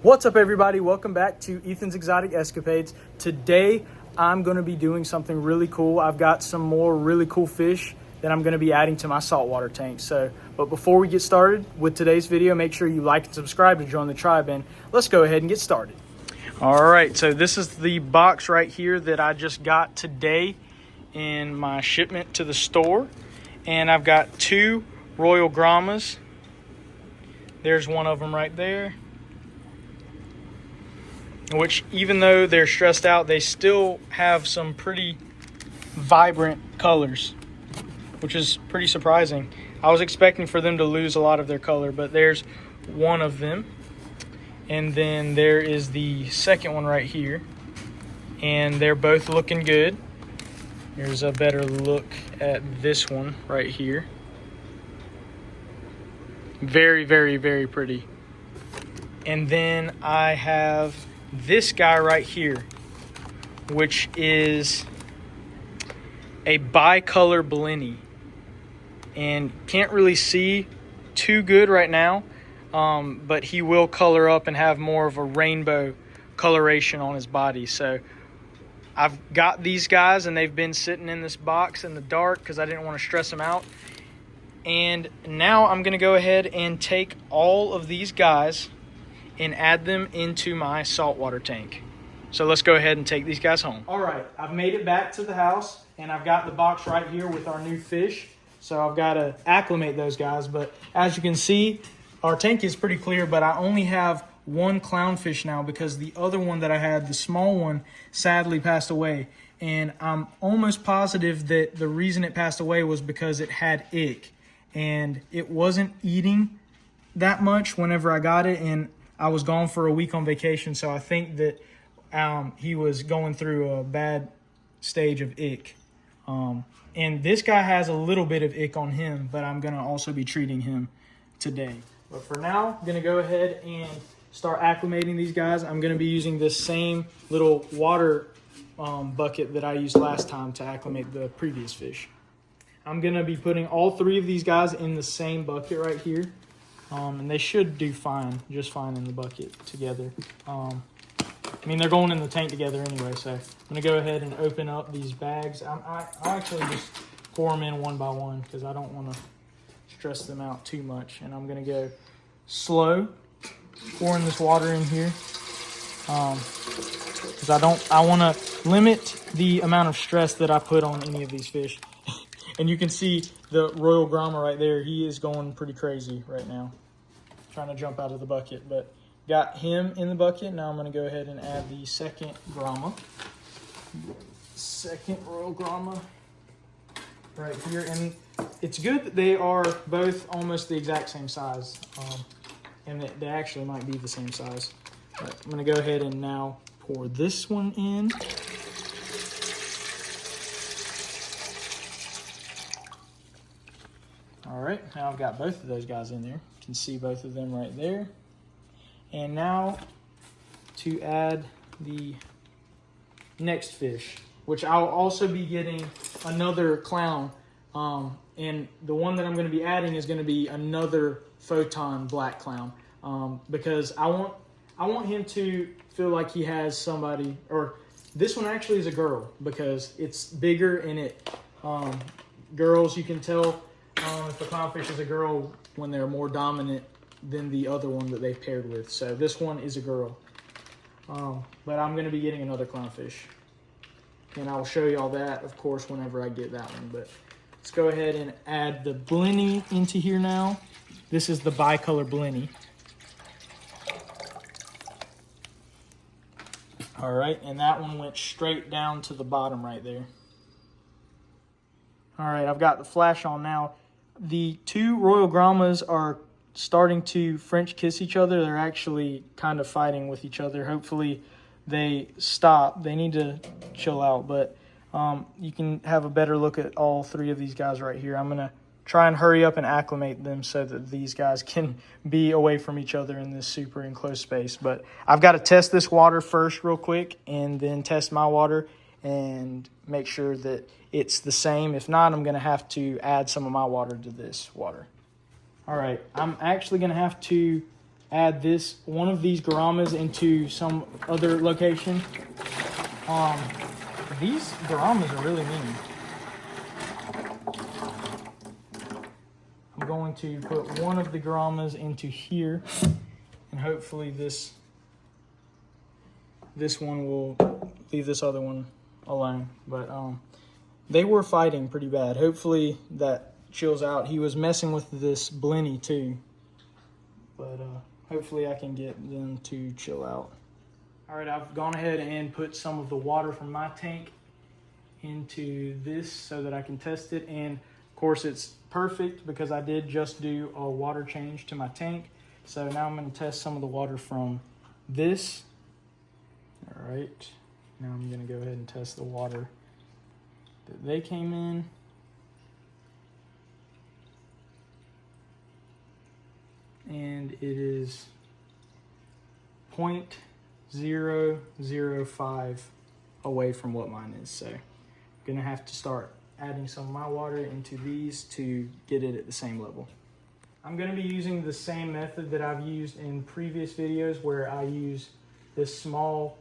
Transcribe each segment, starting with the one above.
What's up, everybody? Welcome back to Ethan's Exotic Escapades. Today I'm going to be doing something really cool. I've got some more really cool fish that I'm going to be adding to my saltwater tank. But before we get started with today's video, make sure you like and subscribe to join the tribe, and let's go ahead and get started. All right, so this is the box right here that I just got today in my shipment to the store, and I've got two Royal Grammas. There's one of them right there, which, even though they're stressed out, they still have some pretty vibrant colors, which is pretty surprising. I was expecting for them to lose a lot of their color, but there's one of them. And then there is the second one right here, and they're both looking good. Here's a better look at this one right here. Very, very, very pretty. And then I have this guy right here, which is a bicolor blenny, and can't really see too good right now, but he will color up and have more of a rainbow coloration on his body. So I've got these guys, and they've been sitting in this box in the dark because I didn't want to stress them out. And now I'm going to go ahead and take all of these guys and add them into my saltwater tank. So let's go ahead and take these guys home. All right, I've made it back to the house, and I've got the box right here with our new fish. So I've got to acclimate those guys. But as you can see, our tank is pretty clear, but I only have one clownfish now because the other one that I had, the small one, sadly passed away. And I'm almost positive that the reason it passed away was because it had ick, and it wasn't eating that much whenever I got it, and I was gone for a week on vacation, so I think that he was going through a bad stage of ick. And this guy has a little bit of ick on him, but I'm going to also be treating him today. But for now, I'm going to go ahead and start acclimating these guys. I'm going to be using this same little water bucket that I used last time to acclimate the previous fish. I'm going to be putting all three of these guys in the same bucket right here. And they should do fine, just fine in the bucket together. I mean, they're going in the tank together anyway, so I'm going to go ahead and open up these bags. I'll actually just pour them in one by one because I don't want to stress them out too much. And I'm going to go slow, pouring this water in here because I want to limit the amount of stress that I put on any of these fish. And you can see the Royal Gramma right there. He is going pretty crazy right now, trying to jump out of the bucket. But got him in the bucket. Now I'm going to go ahead and add the second Gramma. Second Royal Gramma right here. And it's good that they are both almost the exact same size. And they actually might be the same size. But I'm going to go ahead and now pour this one in. All right, now I've got both of those guys in there. You can see both of them right there. And now to add the next fish, which I'll also be getting another clown. And the one that I'm going to be adding is going to be another photon black clown, because I want him to feel like he has somebody. Or this one actually is a girl because it's bigger, and it girls, you can tell if the clownfish is a girl when they're more dominant than the other one that they've paired with. So this one is a girl. But I'm going to be getting another clownfish. And I'll show you all that, of course, whenever I get that one. But let's go ahead and add the blenny into here now. This is the bicolor blenny. All right, and that one went straight down to the bottom right there. All right, I've got the flash on now. The two Royal Grammas are starting to French kiss each other. They're actually kind of fighting with each other. Hopefully they stop. They need to chill out, but you can have a better look at all three of these guys right here. I'm going to try and hurry up and acclimate them so that these guys can be away from each other in this super enclosed space. But I've got to test this water first real quick, and then test my water and make sure that it's the same. If not, I'm going to have to add some of my water to this water. All right, I'm actually going to have to add one of these gouramas into some other location. These gouramas are really mean. I'm going to put one of the gouramas into here, and hopefully this one will leave this other one alone. But they were fighting pretty bad. Hopefully that chills out. He was messing with this blenny too, but hopefully I can get them to chill out. All right, I've gone ahead and put some of the water from my tank into this so that I can test it. And of course it's perfect because I did just do a water change to my tank. So now I'm going to test some of the water from this. All right, now I'm going to go ahead and test the water that they came in. And it is 0.005 away from what mine is. So I'm gonna have to start adding some of my water into these to get it at the same level. I'm gonna be using the same method that I've used in previous videos, where I use this small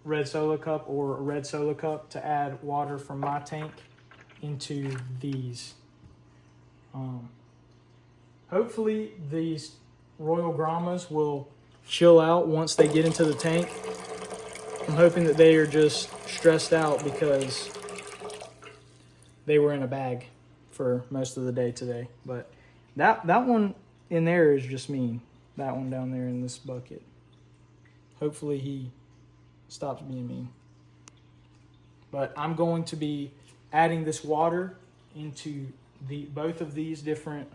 red Solo cup or a red Solo cup to add water from my tank into these. Hopefully these royal grommas will chill out once they get into the tank. I'm hoping that they are just stressed out because they were in a bag for most of the day today. But that one in there is just mean. That one down there in this bucket. Hopefully he stops being mean. But I'm going to be adding this water into both of these different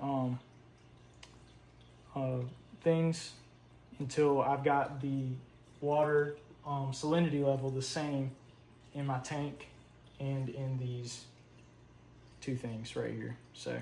things until I've got the water salinity level the same in my tank and in these two things right here. So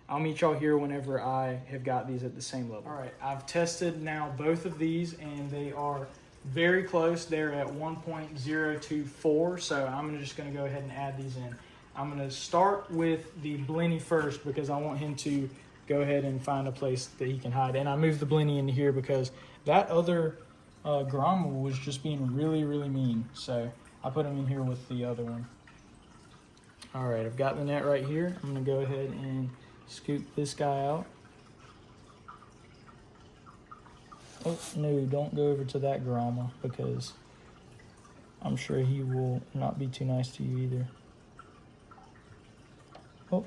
I'll meet y'all here whenever I have got these at the same level. All right, I've tested now both of these and they are very close. They're at 1.024, so I'm just going to go ahead and add these in. I'm going to start with the blenny first because I want him to go ahead and find a place that he can hide. And I moved the blenny into here because that other gromma was just being really, really mean. So I put him in here with the other one. All right, I've got the net right here. I'm going to go ahead and scoop this guy out. Oh, no, don't go over to that gromma because I'm sure he will not be too nice to you either. Oh.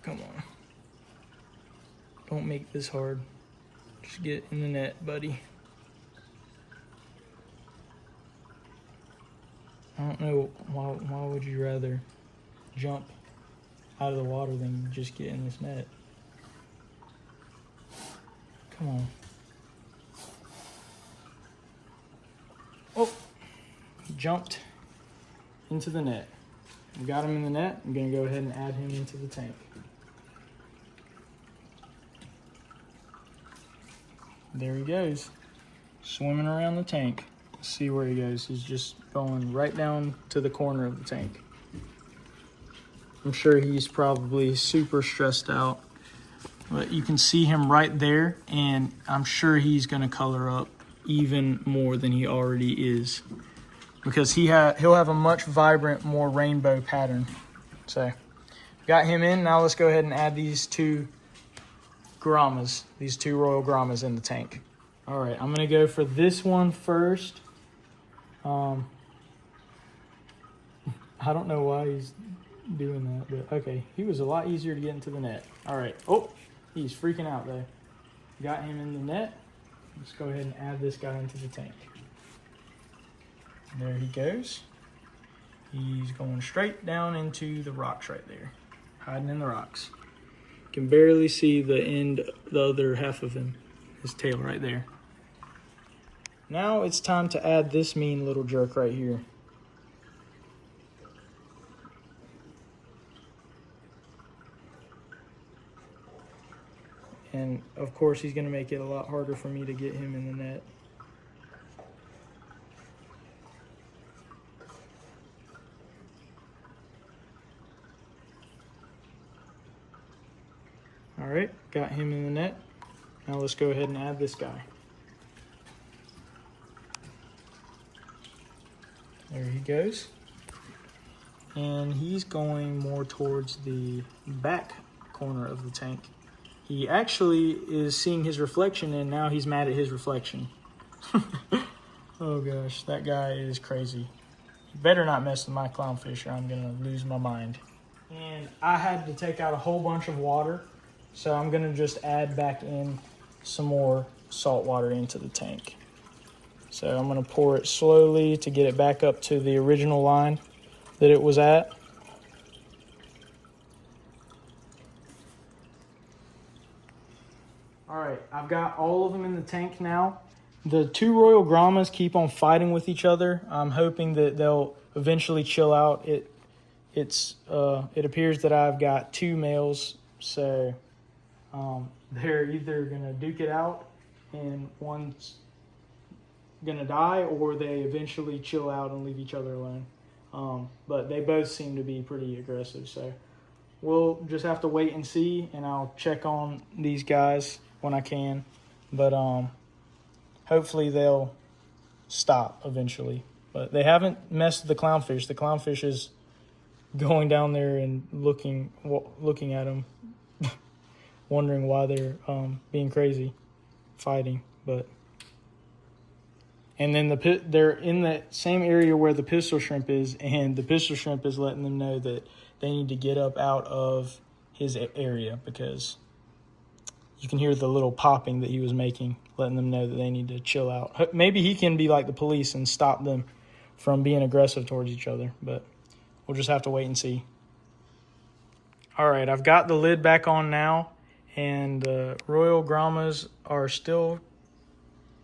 Come on. Don't make this hard. Just get in the net, buddy. I don't know why would you rather jump out of the water than just get in this net. Come on. Oh, he jumped into the net. We got him in the net. I'm gonna go ahead and add him into the tank. There he goes, swimming around the tank. Let's see where he goes. He's just going right down to the corner of the tank. I'm sure he's probably super stressed out, but you can see him right there, and I'm sure he's gonna color up even more than he already is because he'll have a much vibrant, more rainbow pattern. So got him in. Now let's go ahead and add these two grommas, these two royal grommas in the tank. All right, I'm gonna go for this one first. I don't know why he's doing that, but okay, he was a lot easier to get into the net. All right, oh, he's freaking out though. Got him in the net. Let's go ahead and add this guy into the tank. There he goes. He's going straight down into the rocks right there, hiding in the rocks. Can barely see the end, the other half of him, his tail right there. Now it's time to add this mean little jerk right here. And of course he's gonna make it a lot harder for me to get him in the net. got him in the net. Now let's go ahead and add this guy. There he goes. And he's going more towards the back corner of the tank. He actually is seeing his reflection, and now he's mad at his reflection. Oh gosh, that guy is crazy. You better not mess with my clownfish or I'm gonna lose my mind. And I had to take out a whole bunch of water, so I'm gonna just add back in some more salt water into the tank. So I'm gonna pour it slowly to get it back up to the original line that it was at. All right, I've got all of them in the tank now. The two Royal Grammas keep on fighting with each other. I'm hoping that they'll eventually chill out. It appears that I've got two males, so they're either gonna duke it out and one's gonna die, or they eventually chill out and leave each other alone. But they both seem to be pretty aggressive, so we'll just have to wait and see, and I'll check on these guys when I can. But hopefully they'll stop eventually. But they haven't messed with the clownfish. The clownfish is going down there and looking at them, wondering why they're being crazy, fighting. But and then they're in that same area where the pistol shrimp is, and the pistol shrimp is letting them know that they need to get up out of his area, because you can hear the little popping that he was making, letting them know that they need to chill out. Maybe he can be like the police and stop them from being aggressive towards each other, but we'll just have to wait and see. All right, I've got the lid back on now, and the Royal Grammas are still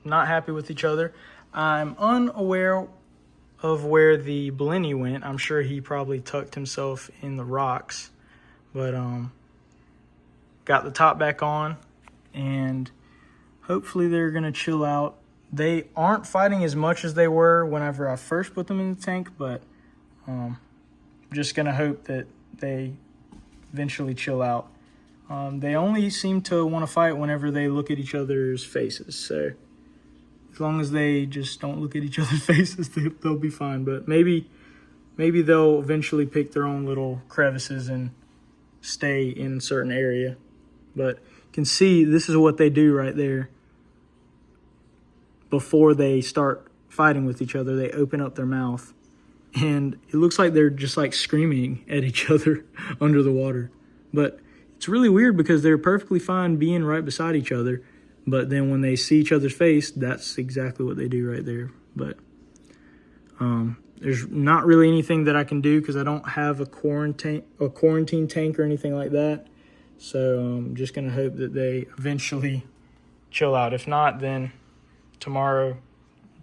not happy with each other. I'm unaware of where the Blenny went. I'm sure he probably tucked himself in the rocks, but got the top back on, and hopefully they're gonna chill out. They aren't fighting as much as they were whenever I first put them in the tank, but just gonna hope that they eventually chill out. They only seem to want to fight whenever they look at each other's faces, so as long as they just don't look at each other's faces, they'll be fine. But maybe they'll eventually pick their own little crevices and stay in a certain area. But you can see this is what they do right there. Before they start fighting with each other, they open up their mouth, and it looks like they're just like screaming at each other under the water. But it's really weird because they're perfectly fine being right beside each other. But then when they see each other's face, that's exactly what they do right there. But there's not really anything that I can do because I don't have a quarantine tank or anything like that. So I'm just going to hope that they eventually chill out. If not, then tomorrow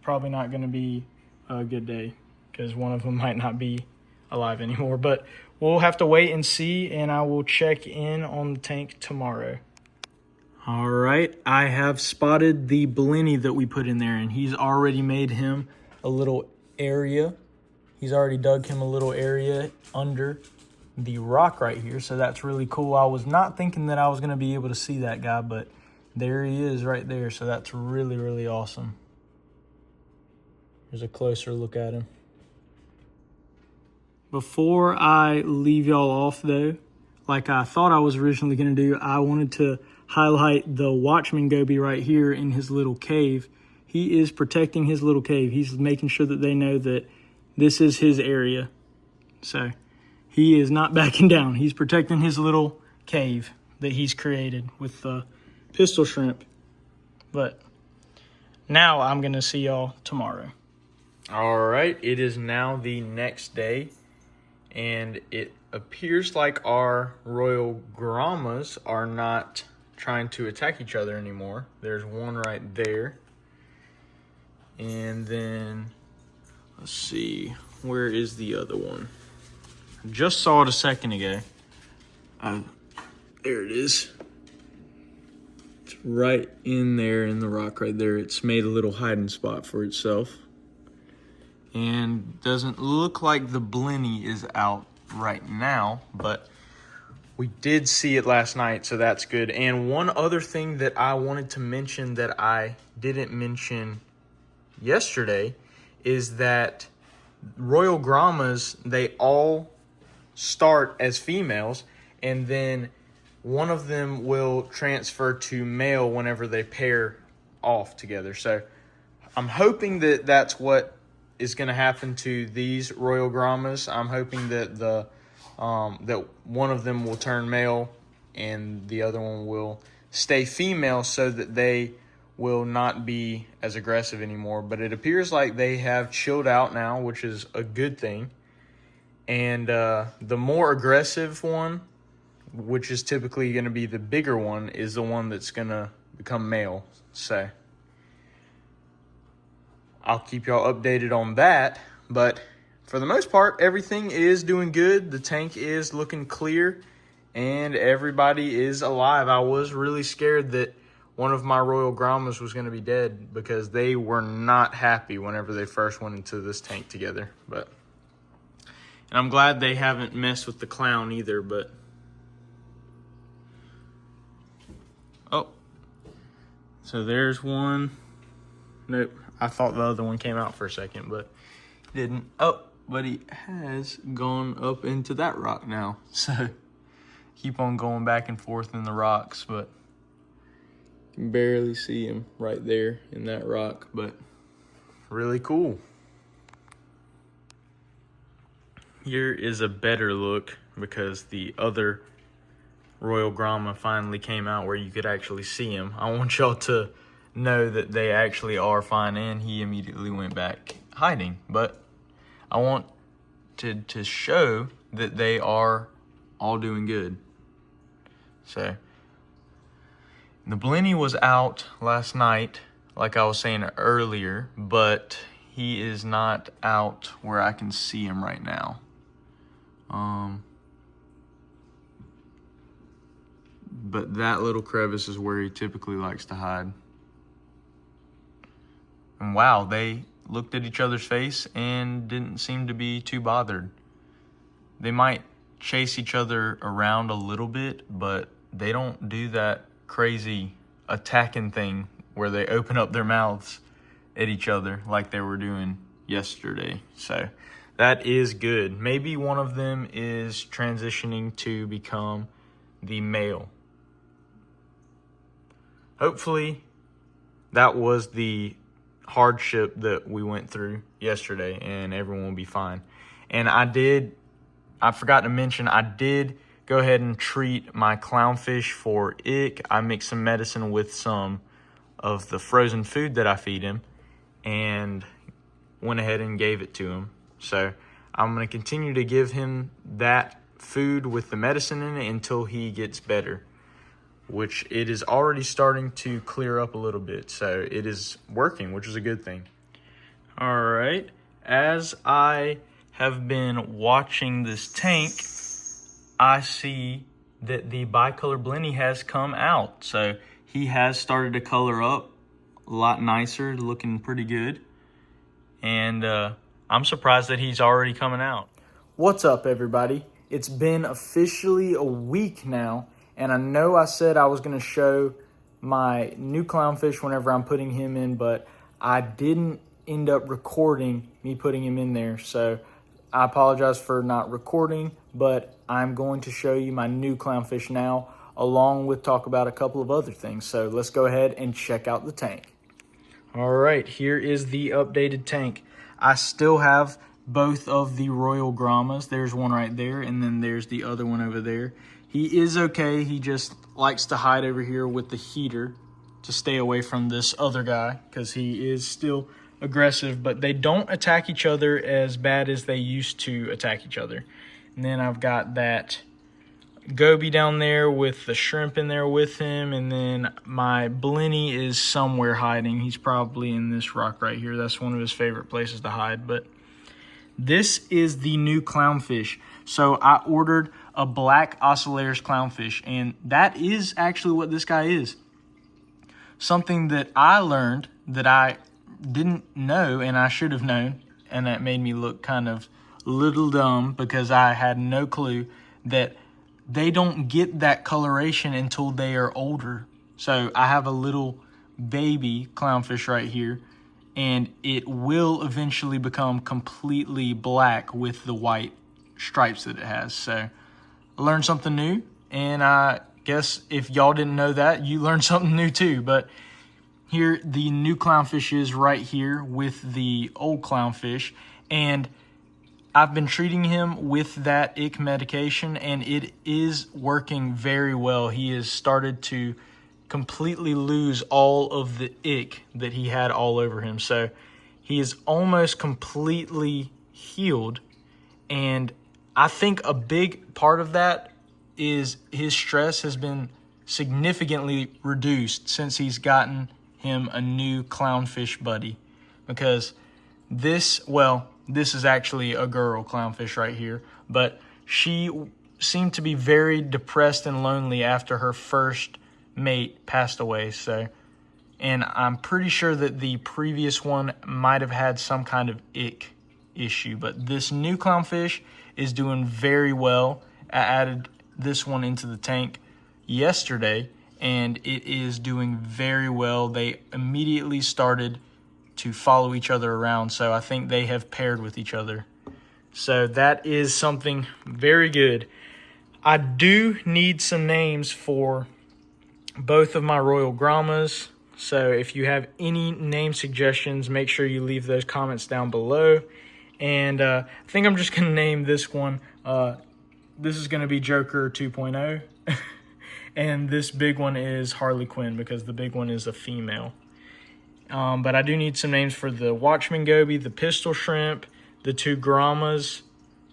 probably not going to be a good day because one of them might not be alive anymore. But we'll have to wait and see, and I will check in on the tank tomorrow. All right, I have spotted the Blenny that we put in there, and he's already made him a little area. He's already dug him a little area under the rock right here, so that's really cool. I was not thinking that I was going to be able to see that guy, but there he is right there, so that's really, really awesome. Here's a closer look at him. Before I leave y'all off, though, like I thought I was originally going to do, I wanted to highlight the Watchman goby right here in his little cave. He is protecting his little cave. He's making sure that they know that this is his area. So he is not backing down. He's protecting his little cave that he's created with the pistol shrimp. But now I'm going to see y'all tomorrow. All right, it is now the next day, and it appears like our Royal Grammas are not trying to attack each other anymore. There's one right there. And then, let's see, where is the other one? I just saw it a second ago. There it is. It's right in there in the rock right there. It's made a little hiding spot for itself. And doesn't look like the Blenny is out right now, but We did see it last night, so that's good. And one other thing that I wanted to mention that I didn't mention yesterday is that Royal Grammas, they all start as females, and then one of them will transfer to male whenever they pair off together. So I'm hoping that that's what is going to happen to these Royal Grammas. I'm hoping that that one of them will turn male and the other one will stay female, so that they will not be as aggressive anymore. But it appears like they have chilled out now, which is a good thing. And the more aggressive one, which is typically going to be the bigger one, is the one that's going to become male. So I'll keep y'all updated on that. But for the most part, everything is doing good. The tank is looking clear, and everybody is alive. I was really scared that one of my Royal Grammas was going to be dead, because they were not happy whenever they first went into this tank together. And I'm glad they haven't messed with the clown either. But oh, so there's one. Nope, I thought the other one came out for a second, but didn't. Oh, but he has gone up into that rock now. So keep on going back and forth in the rocks, but you can barely see him right there in that rock. But really cool. Here is a better look, because the other Royal Gramma finally came out where you could actually see him. I want y'all to know that they actually are fine, and he immediately went back hiding. But I want to show that they are all doing good. So the Blenny was out last night, like I was saying earlier, but he is not out where I can see him right now. But that little crevice is where he typically likes to hide. And wow, they looked at each other's face and didn't seem to be too bothered. They might chase each other around a little bit, but they don't do that crazy attacking thing where they open up their mouths at each other like they were doing yesterday. So that is good. Maybe one of them is transitioning to become the male. Hopefully that was the hardship that we went through yesterday, and everyone will be fine. And I forgot to mention, I did go ahead and treat my clownfish for ick. I mixed some medicine with some of the frozen food that I feed him, and went ahead and gave it to him. So I'm going to continue to give him that food with the medicine in it until he gets better, which it is already starting to clear up a little bit. So it is working, which is a good thing. All right. As I have been watching this tank, I see that the bicolor Blenny has come out. So he has started to color up a lot nicer, looking pretty good. And I'm surprised that he's already coming out. What's up, everybody? It's been officially a week now, and I know I said I was going to show my new clownfish whenever I'm putting him in, but I didn't end up recording me putting him in there. So I apologize for not recording, but I'm going to show you my new clownfish now, along with talk about a couple of other things. So let's go ahead and check out the tank. All right, here is the updated tank. I still have both of the Royal Grammas. There's one right there, and then there's the other one over there. He is okay. He just likes to hide over here with the heater to stay away from this other guy, because he is still aggressive, but they don't attack each other as bad as they used to attack each other. And then I've got that goby down there with the shrimp in there with him, and then my Blenny is somewhere hiding. He's probably in this rock right here. That's one of his favorite places to hide. But this is the new clownfish. So I ordered a black Ocellaris clownfish, and that is actually what this guy is. Something that I learned that I didn't know, and I should have known, and that made me look kind of little dumb, because I had no clue that they don't get that coloration until they are older. So I have a little baby clownfish right here, and it will eventually become completely black with the white stripes that it has. So I learned something new, and I guess if y'all didn't know that, you learned something new too. But here, the new clownfish is right here with the old clownfish, and I've been treating him with that ick medication, and it is working very well. He has started to completely lose all of the ick that he had all over him. So he is almost completely healed, and I think a big part of that is his stress has been significantly reduced since he's gotten him a new clownfish buddy. Because this is actually a girl clownfish right here, but she seemed to be very depressed and lonely after her first mate passed away. So, and I'm pretty sure that the previous one might have had some kind of ick issue, but this new clownfish is doing very well. I added this one into the tank yesterday, and it is doing very well. They immediately started to follow each other around, so I think they have paired with each other. So that is something very good. I do need some names for both of my Royal Grammas, so if you have any name suggestions, make sure you leave those comments down below. And I think I'm just going to name this one. This is going to be Joker 2.0. And this big one is Harley Quinn, because the big one is a female. But I do need some names for the Watchman Goby, the Pistol Shrimp, the 2 Grammas,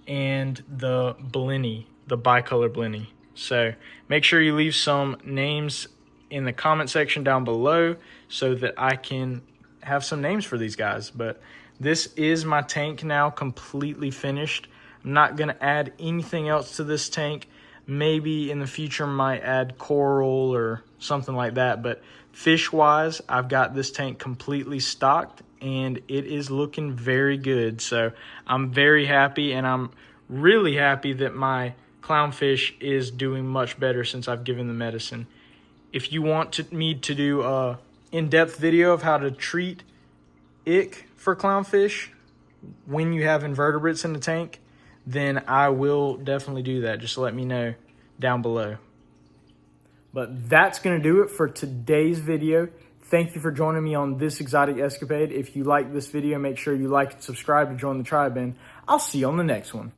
and the Blenny, the bicolor Blenny. So make sure you leave some names in the comment section down below so that I can have some names for these guys. But this is my tank now completely finished. I'm not going to add anything else to this tank. Maybe in the future might add coral or something like that. But fish-wise, I've got this tank completely stocked, and it is looking very good. So I'm very happy, and I'm really happy that my clownfish is doing much better since I've given the medicine. If you want me to do a in-depth video of how to treat ick for clownfish when you have invertebrates in the tank, then I will definitely do that. Just let me know down below. But that's going to do it for today's video. Thank you for joining me on this exotic escapade. If you like this video, make sure you like and subscribe to join the tribe, and I'll see you on the next one.